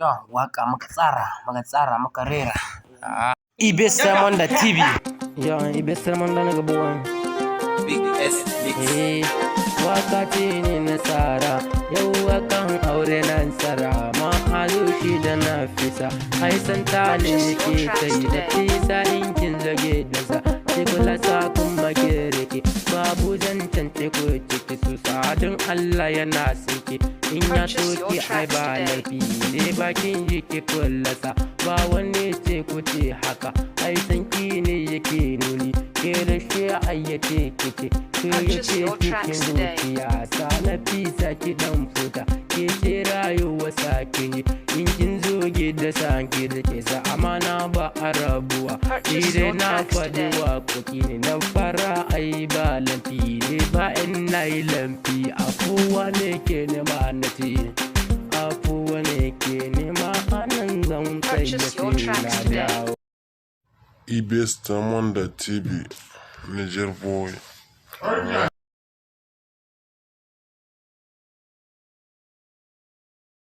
Waka muka tsara muka rera. Ibe Salmon da TV. Ibe Salmon da na gabuwan. Big S Mix. Waka ce ne na tsara, yau wakan aure na tsara, ma hazo shi da na fisa. Ai santa ne yake kai da fisa in kin zage da sa. Ki kula sa kuma ke babu zancen ko ciki su sadin Allah yana sike. In ya soki ai ba laifi ne bakin jiki kullasa. Ba wani ce ku ce haka, ai sanki ne yake nuni. Ke da shi ayyace kike, ke yake cikin zuciya. Ta na fisa ki dan futa, ke ce rayuwa sakin yi. In kin zo gida sanki da ke sa amana ba a rabuwa. Ire na faɗi waƙoƙi ne na fara ai ba lamfi ne ba in na yi lamfi. Afuwa ne ke nema na ce, afuwa ne ke nema anan zan tsaye na dawo. Ibe Salmon da TV, Niger boy.